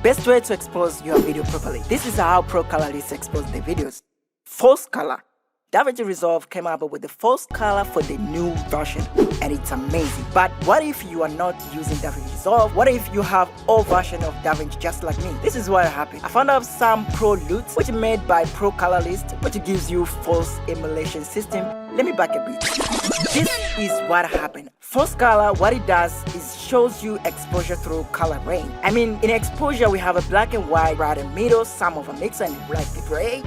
Best way to expose your video properly. This is how pro colorists expose their videos. False color. Davinci Resolve came up with the false color for the new version, and it's amazing. But what if you are not using Davinci Resolve? What if you have old version of Davinci just like me? This is what happened. I found out some pro LUTs which are made by pro colorist, which gives you false emulation system. Let me back a bit. This is what happened. False color, what it does is shows you exposure through color range. I mean, in exposure we have a black and white right in the middle, some of a mix and like the gray,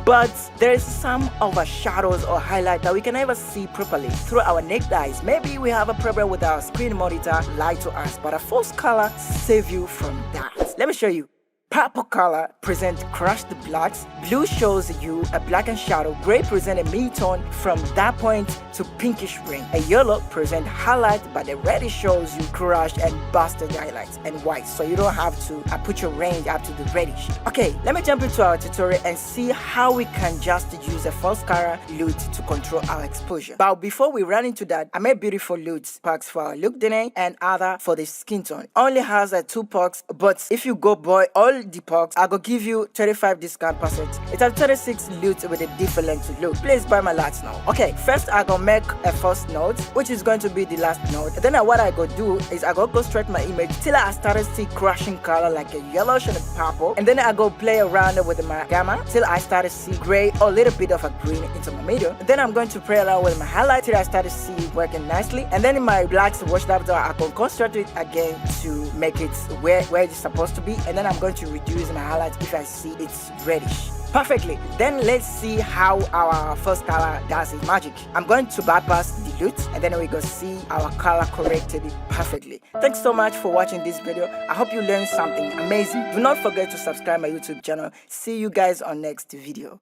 but there is some of a shadows or highlight that we can never see properly through our naked eyes. Maybe we have a problem with our screen monitor lie to us, but a false color save you from that. Let me show you. Purple color present crushed blacks, blue shows you a blackened shadow, gray present a mid-tone from that point to pinkish ring, a yellow present highlight, but the reddish shows you crushed and busted highlights, and white, so you don't have to put your range up to the reddish. Okay, let me jump into our tutorial and see how we can just use a false color LUT to control our exposure. But before we run into that, I made beautiful LUT packs for our look DNA and other for the skin tone. Only has 2 packs, but if you go buy all the packs, I go give you 35 discount percent. It has 36 LUTs with a different look. Please buy my LUTs now. Okay, first I go make a first note, which is going to be the last note. Then what I go do is I go straight my image till I started see crashing color like a yellowish and a purple, and then I go play around with my gamma till I started see gray or a little bit of a green into my middle. And then I'm going to play around with my highlight till I started see working nicely, and then in my blacks washed up, I go construct it again to make it where it's supposed to be, and then I'm going to reduce my highlights if I see it's reddish. Perfectly. Then let's see how our first color does its magic. I'm going to bypass the LUT, and then we go see our color corrected perfectly. Thanks so much for watching this video. I hope you learned something amazing. Do not forget to subscribe my YouTube channel. See you guys on next video.